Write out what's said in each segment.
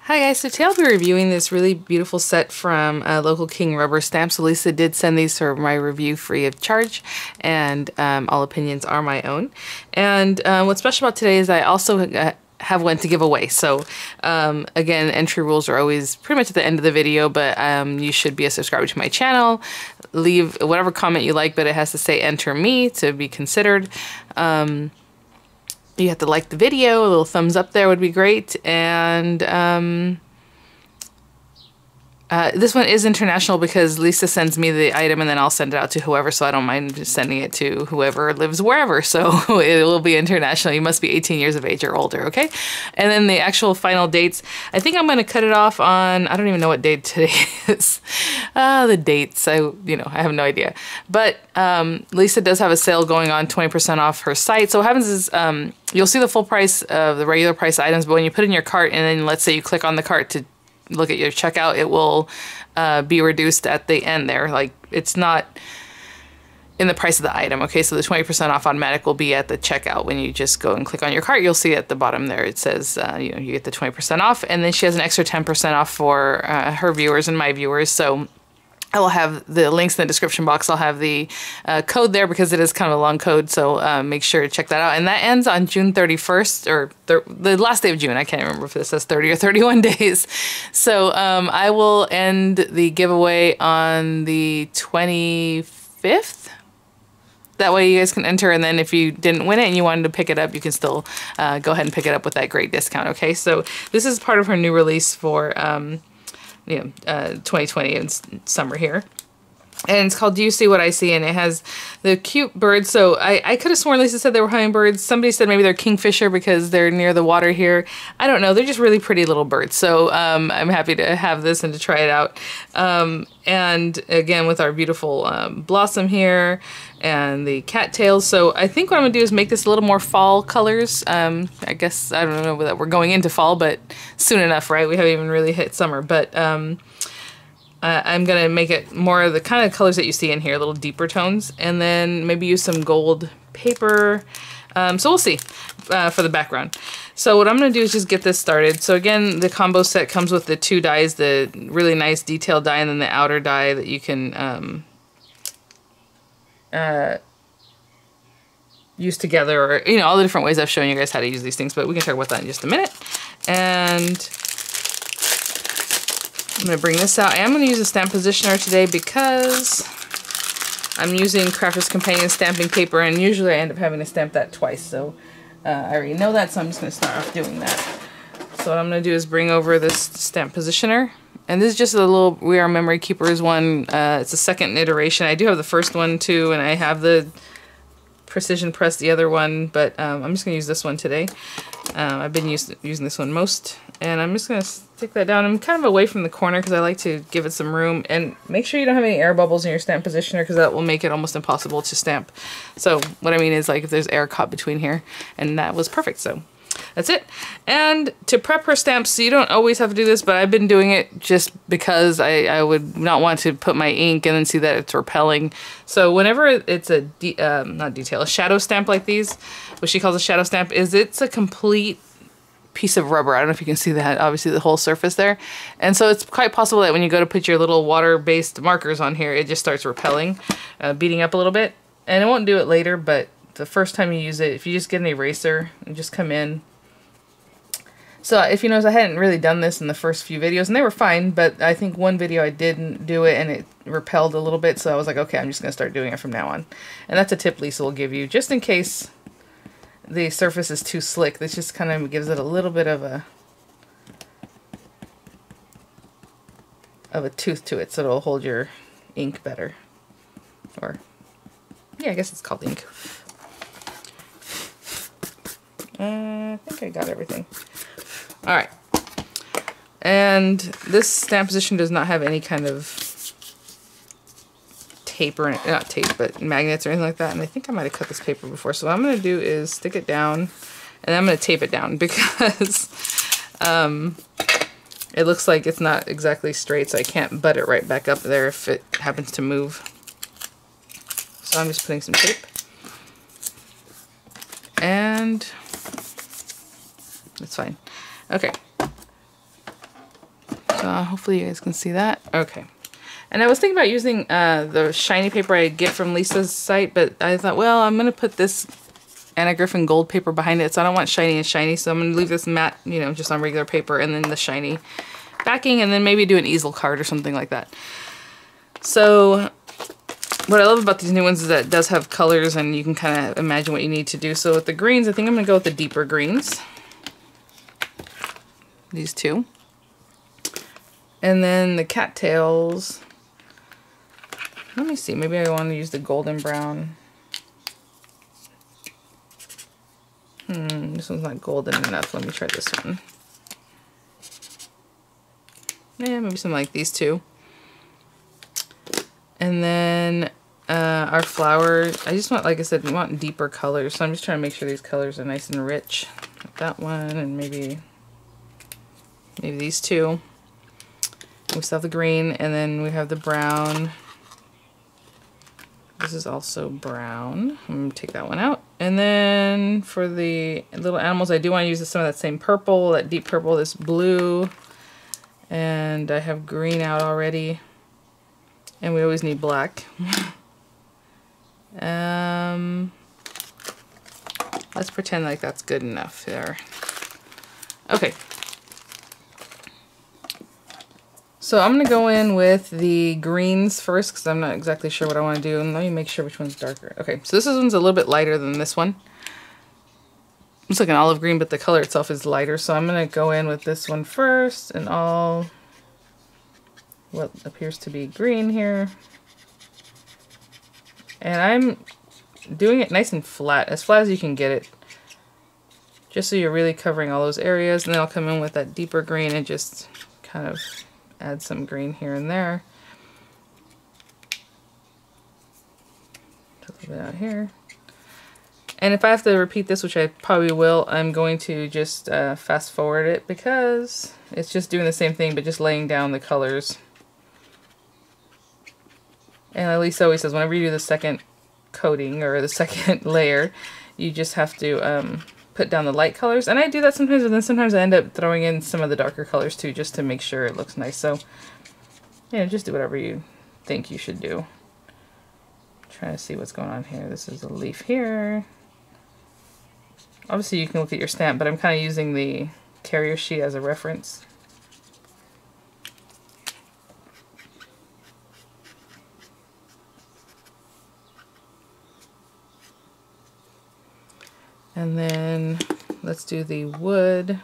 Hi guys, so today I'll be reviewing this really beautiful set from Local King Rubber Stamps. So Lisa did send these for my review free of charge, and all opinions are my own. And what's special about today is I also have one to give away. So again, entry rules are always pretty much at the end of the video, but you should be a subscriber to my channel. Leave whatever comment you like, but it has to say enter me to be considered. You have to like the video, a little thumbs up there would be great, and this one is international because Lisa sends me the item and then I'll send it out to whoever, so I don't mind just sending it to whoever lives wherever, so it will be international. You must be 18 years of age or older, okay? And then the actual final dates, I think I'm going to cut it off on, I don't even know what date today is. The dates, I have no idea. But Lisa does have a sale going on, 20% off her site. So what happens is you'll see the full price of the regular price items, but when you put in your cart and then let's say you click on the cart to look at your checkout, it will be reduced at the end there. Like, it's not in the price of the item, okay? So the 20% off automatic will be at the checkout. When you just go and click on your cart, you'll see at the bottom there, it says, you get the 20% off, and then she has an extra 10% off for her viewers and my viewers. So I will have the links in the description box. I'll have the code there because it is kind of a long code, so make sure to check that out. And that ends on June 31st, or the last day of June. I can't remember if this says 30 or 31 days. So I will end the giveaway on the 25th. That way you guys can enter, and then if you didn't win it and you wanted to pick it up, you can still go ahead and pick it up with that great discount, okay? So this is part of her new release for 2020 and summer here. And it's called Do You See What I See? And it has the cute birds. So I could have sworn Lisa said they were hummingbirds. Somebody said maybe they're kingfisher because they're near the water here. I don't know. They're just really pretty little birds. So I'm happy to have this and to try it out. And again, with our beautiful blossom here and the cattails. So I think what I'm going to do is make this a little more fall colors. I guess, I don't know that we're going into fall, but soon enough, right? We haven't even really hit summer. But I'm going to make it more of the kind of colors that you see in here, little deeper tones, and then maybe use some gold paper. So we'll see for the background. So what I'm going to do is just get this started. So again, the combo set comes with the two dies, the really nice detailed die and then the outer die that you can use together, or all the different ways I've shown you guys how to use these things, but we can talk about that in just a minute. And I'm going to bring this out. I am going to use a stamp positioner today because I'm using Crafter's Companion stamping paper, and usually I end up having to stamp that twice, so I already know that, so I'm just going to start off doing that. So what I'm going to do is bring over this stamp positioner, and this is just a little We Are Memory Keepers one. It's a second iteration. I do have the first one too, and I have the Precision Press, the other one, but I'm just going to use this one today. I've been using this one most, and I'm just going to stick that down. I'm kind of away from the corner because I like to give it some room, and make sure you don't have any air bubbles in your stamp positioner because that will make it almost impossible to stamp. So what I mean is, like, if there's air caught between here, and that was perfect. So that's it. And to prep her stamps, so you don't always have to do this, but I've been doing it just because I would not want to put my ink and then see that it's repelling. So whenever it's a shadow stamp like these, what she calls a shadow stamp, is it's a complete piece of rubber. I don't know if you can see that, obviously the whole surface there. And so it's quite possible that when you go to put your little water-based markers on here, it just starts repelling, beating up a little bit. And it won't do it later, but the first time you use it, if you just get an eraser and just come in. So if you notice, I hadn't really done this in the first few videos, and they were fine, but I think one video I didn't do it and it repelled a little bit, so I was like, okay, I'm just going to start doing it from now on. And that's a tip Lisa will give you, just in case the surface is too slick. This just kind of gives it a little bit of a tooth to it, so it'll hold your ink better. Or, yeah, I guess it's called ink. I think I got everything. Alright. And this stamp position does not have any kind of tape or, not tape, but magnets or anything like that. And I think I might have cut this paper before. So what I'm going to do is stick it down, and I'm going to tape it down because it looks like it's not exactly straight, so I can't butt it right back up there if it happens to move. So I'm just putting some tape. And that's fine. Okay. So hopefully you guys can see that. Okay. And I was thinking about using the shiny paper I get from Lisa's site, but I thought, well, I'm going to put this Anna Griffin gold paper behind it, so I don't want shiny and shiny, so I'm going to leave this matte, you know, just on regular paper, and then the shiny backing, and then maybe do an easel card or something like that. So what I love about these new ones is that it does have colors, and you can kind of imagine what you need to do. So with the greens, I think I'm going to go with the deeper greens. These two. And then the cattails. Let me see, maybe I want to use the golden brown. This one's not golden enough. Let me try this one. Yeah, maybe something like these two. And then our flower, I just want, like I said, we want deeper colors. So I'm just trying to make sure these colors are nice and rich. Like that one, and maybe these two. We still have the green, and then we have the brown. This is also brown. I'm going to take that one out. And then for the little animals, I do want to use some of that same purple, that deep purple, this blue. And I have green out already. And we always need black. Let's pretend like that's good enough there. Okay. So I'm going to go in with the greens first because I'm not exactly sure what I want to do. And let me make sure which one's darker. Okay, so this one's a little bit lighter than this one. It's like an olive green, but the color itself is lighter. So I'm going to go in with this one first and all what appears to be green here. And I'm doing it nice and flat as you can get it. Just so you're really covering all those areas. And then I'll come in with that deeper green and just kind of add some green here and there. A little bit out here. And if I have to repeat this, which I probably will, I'm going to just fast forward it because it's just doing the same thing but just laying down the colors. And Elisa always says whenever you do the second coating or the second layer, you just have to put down the light colors. And I do that sometimes, and then sometimes I end up throwing in some of the darker colors too, just to make sure it looks nice. So, yeah, just do whatever you think you should do. Trying to see what's going on here. This is a leaf here. Obviously you can look at your stamp, but I'm kind of using the carrier sheet as a reference. And then let's do the wood. I'm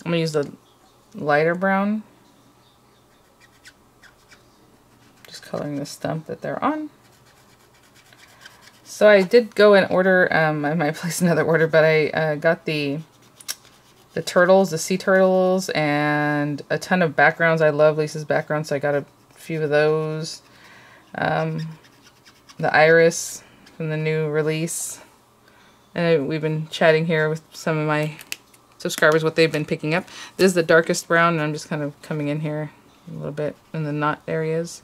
going to use the lighter brown. Just coloring the stump that they're on. So I did go and order, I might place another order, but I got the turtles, the sea turtles, and a ton of backgrounds. I love Lisa's background, so I got a few of those. The iris from the new release. And we've been chatting here with some of my subscribers what they've been picking up. This is the darkest brown, and I'm just kind of coming in here a little bit in the knot areas.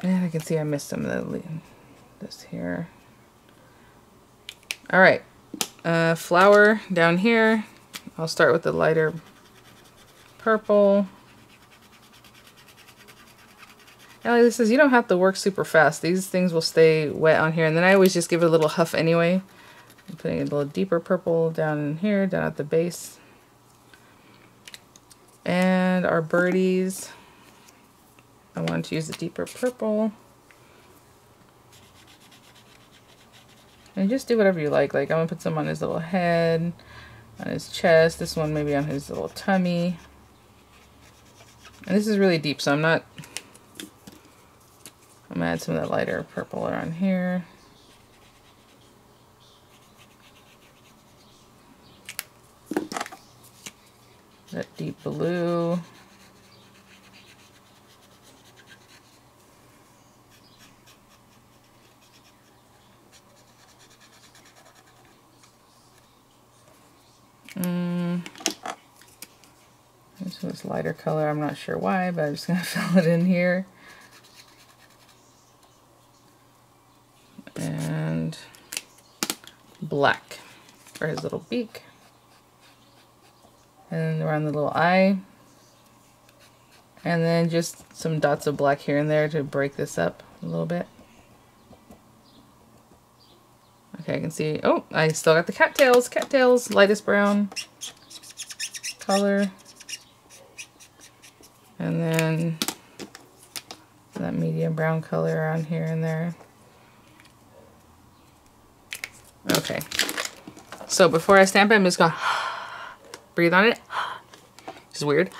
And I can see I missed some of this here. Alright, flower down here. I'll start with the lighter purple. Ellie says you don't have to work super fast. These things will stay wet on here, and then I always just give it a little huff anyway. I'm putting a little deeper purple down in here, down at the base. And our birdies, I want to use the deeper purple. And just do whatever you like. Like I'm gonna put some on his little head, on his chest. This one maybe on his little tummy. And this is really deep, so I'm gonna add some of that lighter purple around here. That deep blue. This lighter color, I'm not sure why, but I'm just going to fill it in here. And black for his little beak. and around the little eye. And then just some dots of black here and there to break this up a little bit. Okay, I can see, oh, I still got the cattails, lightest brown color. And then that medium brown color around here and there. Okay, so before I stamp it, I'm just gonna breathe on it. Which is weird,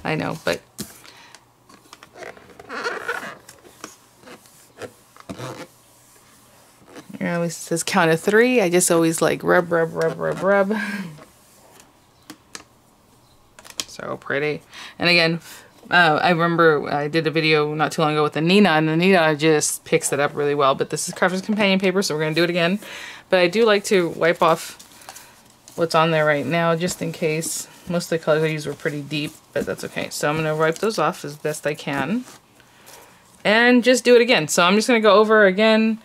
I know, but at least it says count of 3. I just always like rub, rub, rub, rub, rub. So pretty. And again, I remember I did a video not too long ago with the Nina, and the Nina just picks it up really well. But this is Crafter's Companion paper, so we're going to do it again. But I do like to wipe off what's on there right now, just in case. Most of the colors I used were pretty deep, but that's okay. So I'm going to wipe those off as best I can. And just do it again. So I'm just going to go over again.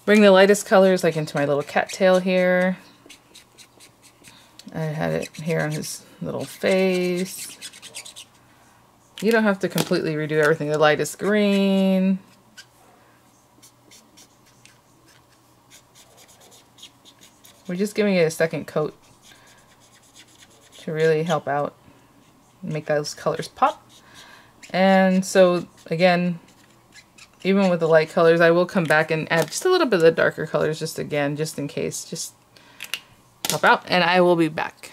Bring the lightest colors like into my little cattail here. I had it here on his little face. You don't have to completely redo everything. The lightest green. We're just giving it a second coat to really help out, make those colors pop. And so again, even with the light colors, I will come back and add just a little bit of the darker colors, just again, just in case, just help out, and I will be back.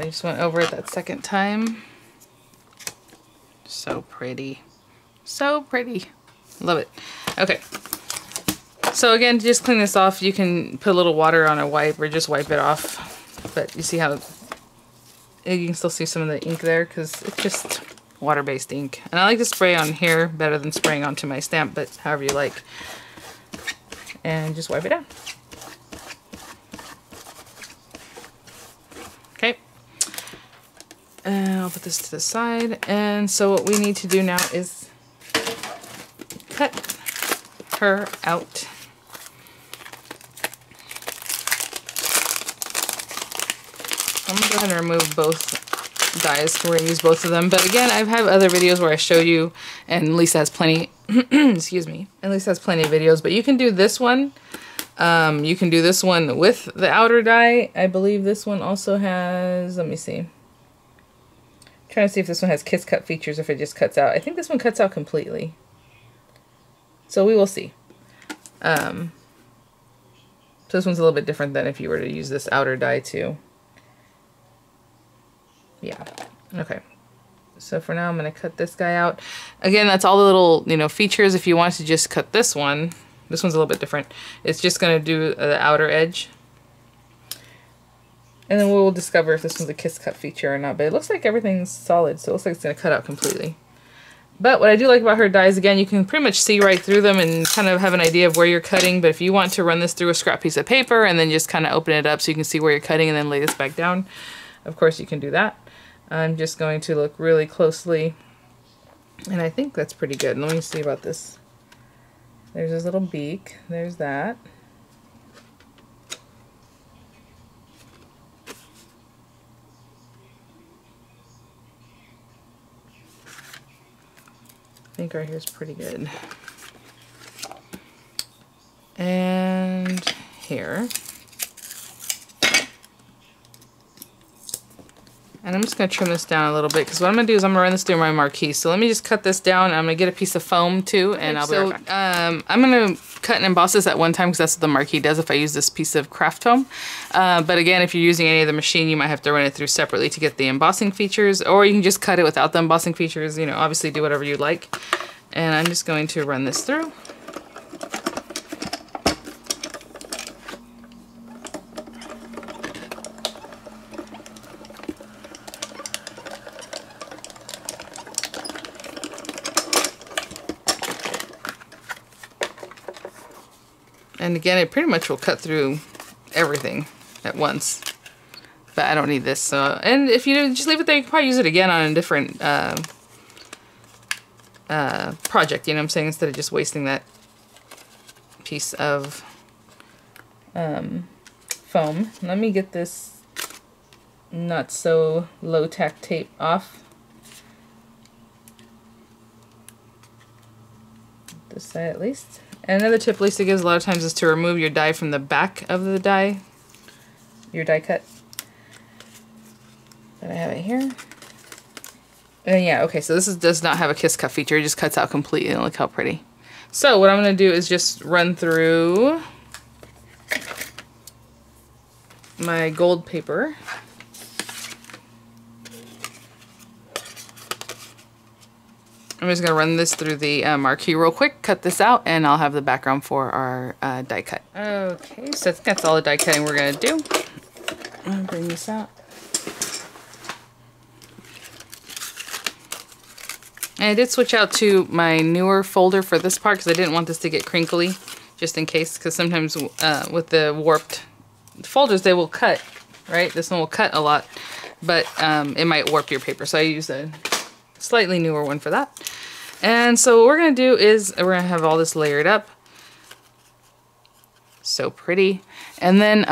Just went over it that second time. So pretty. So pretty. Love it. Okay. So again, to just clean this off, you can put a little water on a wipe or just wipe it off. But you see how you can still see some of the ink there because it's just water-based ink. And I like to spray on here better than spraying onto my stamp, but however you like. And just wipe it down. Okay. And I'll put this to the side. And so what we need to do now is cut her out. I'm going to go ahead and remove both dies. We're going to use both of them. But again, I've had other videos where I show you, and Lisa has plenty, excuse me, and Lisa has plenty of videos. But you can do this one. You can do this one with the outer die. I believe this one also has, let me see. Trying to see if this one has kiss cut features, if it just cuts out. I think this one cuts out completely. So we will see. So this one's a little bit different than if you were to use this outer die too. Yeah. Okay. So for now I'm going to cut this guy out. Again, that's all the little, you know, features. If you want to just cut this one's a little bit different. It's just going to do the outer edge. And then we'll discover if this one's a kiss cut feature or not. But it looks like everything's solid, so it looks like it's going to cut out completely. But what I do like about her dies, again, you can pretty much see right through them and kind of have an idea of where you're cutting. But if you want to run this through a scrap piece of paper and then just kind of open it up so you can see where you're cutting and then lay this back down, of course you can do that. I'm just going to look really closely And I think that's pretty good. Let me see about this. There's his little beak. There's that. I think right here is pretty good. And here. And I'm just going to trim this down a little bit because what I'm going to do is I'm going to run this through my marquee. So let me just cut this down. And I'm going to get a piece of foam too, and I'll be right back. I'm going to cut and emboss this at one time because that's what the marquee does if I use this piece of craft foam. But again, if you're using any of the machine, you might have to run it through separately to get the embossing features, or you can just cut it without the embossing features. You know, obviously do whatever you like. And I'm just going to run this through. And again, it pretty much will cut through everything at once. But I don't need this. So, and if you just leave it there, you can probably use it again on a different project. You know what I'm saying? Instead of just wasting that piece of foam. Let me get this not so low tack tape off. This side at least. And another tip Lisa gives a lot of times is to remove your die from the back of the die, your die cut. But I have it here. And yeah, okay, so this does not have a kiss cut feature. It just cuts out completely, and look how pretty. So what I'm going to do is just run through my gold paper. I'm just going to run this through the marquee real quick, cut this out, and I'll have the background for our die cut. Okay, so I think that's all the die cutting we're going to do. I'll bring this out. And I did switch out to my newer folder for this part because I didn't want this to get crinkly, just in case, because sometimes with the warped folders, they will cut, right? This one will cut a lot, but it might warp your paper, so I used a slightly newer one for that. And so what we're going to do is we're going to have all this layered up. So pretty. And then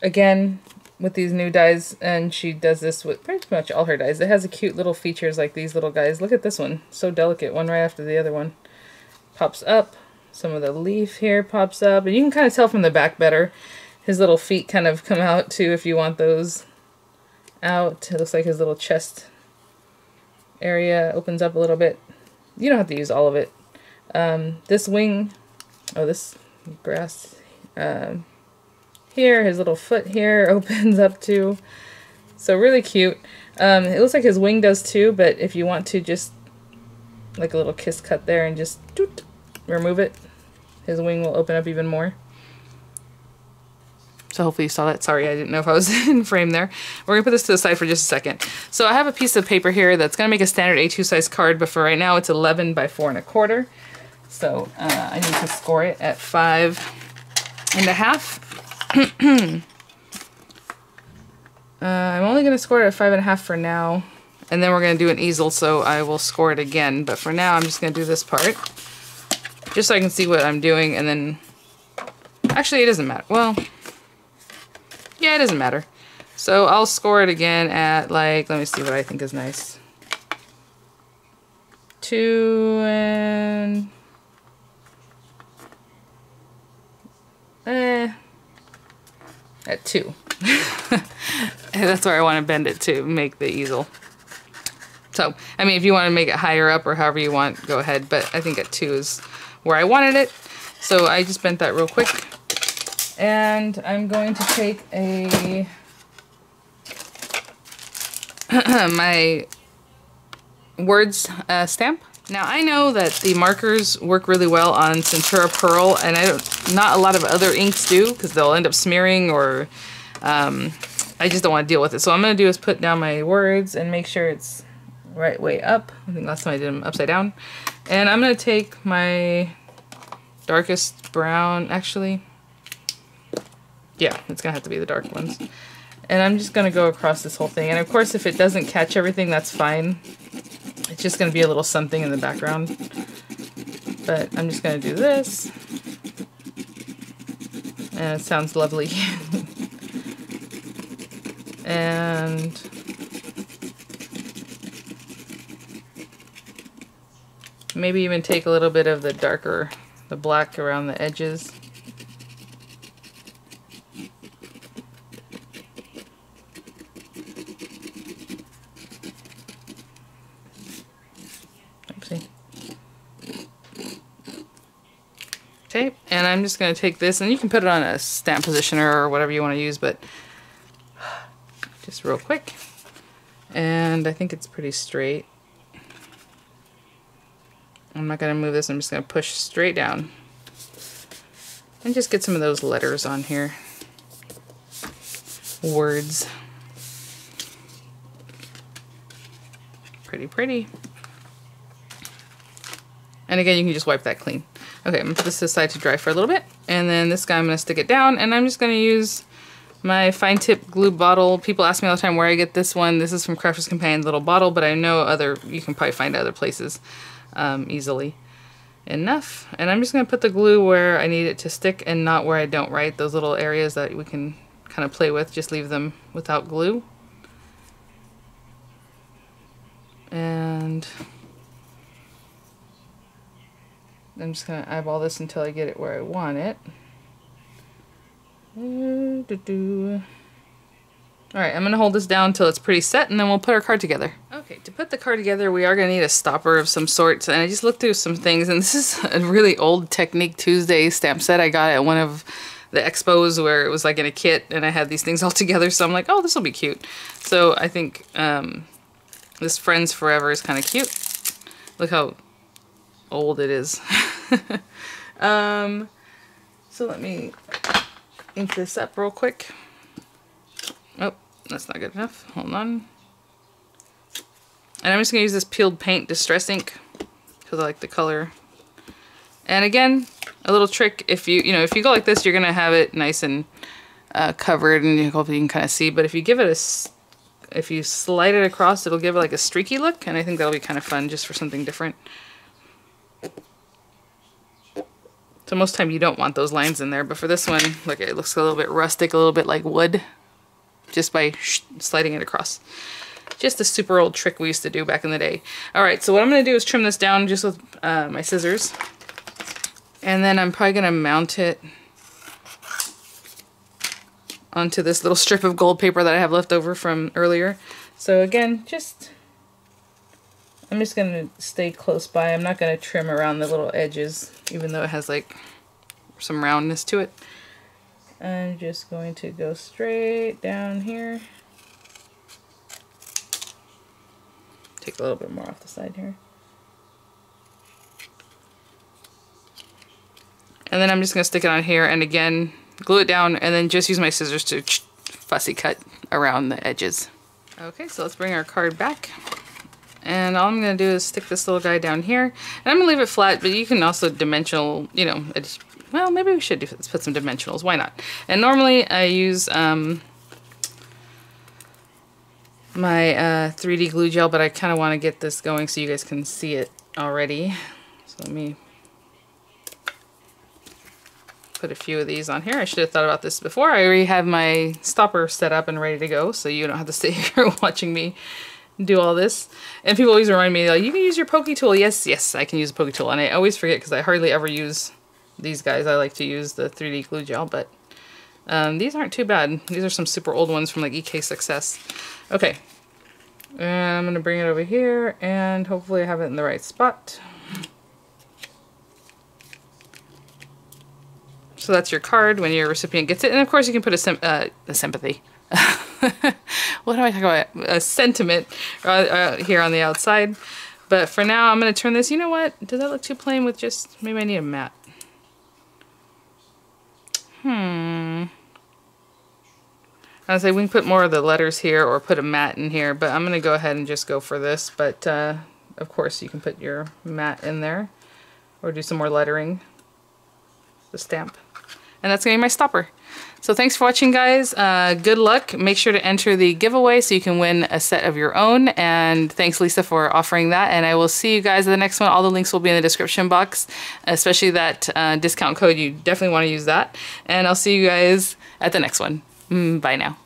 again, with these new dies, and she does this with pretty much all her dies, it has a cute little features like these little guys. Look at this one. So delicate. One right after the other one. Pops up. Some of the leaf here pops up. And you can kind of tell from the back better. His little feet kind of come out too if you want those out. It looks like his little chest area opens up a little bit. You don't have to use all of it. This wing, this grass here, his little foot here opens up too. So really cute. It looks like his wing does too, but if you want to just like a little kiss cut there and just doot, remove it, his wing will open up even more. So hopefully you saw that. Sorry, I didn't know if I was in frame there. We're going to put this to the side for just a second. So I have a piece of paper here that's going to make a standard A2 size card, but for right now it's 11 by 4 1/4. So I need to score it at 5 1/2. I'm only going to score it at 5 1/2 for now. And then we're going to do an easel, so I will score it again. But for now, I'm just going to do this part. Just so I can see what I'm doing, and then... Actually, it doesn't matter. Well... Yeah, it doesn't matter. So I'll score it again at, like, let me see what I think is nice. 2 and... at 2. And that's where I want to bend it to make the easel. So, I mean, if you want to make it higher up or however you want, go ahead. But I think at 2 is where I wanted it. So I just bent that real quick. And I'm going to take a my words stamp. Now I know that the markers work really well on Centura Pearl, and not a lot of other inks do because they'll end up smearing, or I just don't want to deal with it. So what I'm going to do is put down my words and make sure it's right way up. I think last time I did them upside down. And I'm going to take my darkest brown, actually. Yeah, it's going to have to be the dark ones. And I'm just going to go across this whole thing. And of course, if it doesn't catch everything, that's fine. It's just going to be a little something in the background. But I'm just going to do this. And it sounds lovely. And maybe even take a little bit of the darker, the black around the edges. Oopsie. Okay, and I'm just going to take this, and you can put it on a stamp positioner or whatever you want to use, but just real quick. And I think it's pretty straight. I'm not going to move this, I'm just going to push straight down. And just get some of those letters on here. Words. Pretty, pretty. And again, you can just wipe that clean. Okay, I'm going to put this aside to dry for a little bit. And then this guy, I'm going to stick it down. And I'm just going to use my fine tip glue bottle. People ask me all the time where I get this one. This is from Crafter's Companion little bottle, but I know you can probably find other places easily enough. And I'm just going to put the glue where I need it to stick and not where I don't, right? Those little areas that we can kind of play with, just leave them without glue. And I'm just going to eyeball this until I get it where I want it. Alright, I'm going to hold this down until it's pretty set, and then we'll put our card together. Okay, to put the card together, we are going to need a stopper of some sort. And I just looked through some things, and this is a really old Technique Tuesday stamp set I got at one of the expos where it was like in a kit, and I had these things all together, so I'm like, oh, this will be cute. So I think this Friends Forever is kind of cute. Look how old it is. So let me ink this up real quick. Oh, that's not good enough. Hold on. And I'm just going to use this peeled paint distress ink because I like the color. And again, a little trick, if you go like this, you're going to have it nice and covered, and hopefully you can kind of see. But if you give it if you slide it across, it'll give it like a streaky look, and I think that'll be kind of fun just for something different. So most time you don't want those lines in there, but for this one, look, it looks a little bit rustic, a little bit like wood, just by sliding it across. Just a super old trick we used to do back in the day. Alright, so what I'm going to do is trim this down just with my scissors. And then I'm probably going to mount it onto this little strip of gold paper that I have left over from earlier. So again, I'm just going to stay close by. I'm not going to trim around the little edges, even though it has like some roundness to it. I'm just going to go straight down here. Take a little bit more off the side here. And then I'm just going to stick it on here, and again, glue it down, and then just use my scissors to fussy cut around the edges. Okay, so let's bring our card back. And all I'm going to do is stick this little guy down here. And I'm going to leave it flat, but you can also dimensional, well, maybe we should let's put some dimensionals. Why not? And normally I use my 3D glue gel, but I kind of want to get this going so you guys can see it already. So let me put a few of these on here. I should have thought about this before. I already have my stopper set up and ready to go, so you don't have to stay here watching me do all this. And people always remind me, like, you can use your pokey tool. Yes, I can use a pokey tool, and I always forget because I hardly ever use these guys. I like to use the 3D glue gel, but these aren't too bad. These are some super old ones from like EK Success. Okay, and I'm gonna bring it over here, and hopefully I have it in the right spot. So that's your card when your recipient gets it, and of course you can put a sympathy. What am I talking about? A sentiment here on the outside. But for now, I'm going to turn this. You know what? Does that look too plain with just... Maybe I need a matte. I was say we can put more of the letters here or put a matte in here, but I'm going to go ahead and just go for this. But of course, you can put your matte in there or do some more lettering. The stamp. And that's gonna be my stopper. So thanks for watching, guys. Good luck. Make sure to enter the giveaway so you can win a set of your own. And thanks, Lisa, for offering that. And I will see you guys in the next one. All the links will be in the description box, especially that discount code. You definitely want to use that. And I'll see you guys at the next one. Bye now.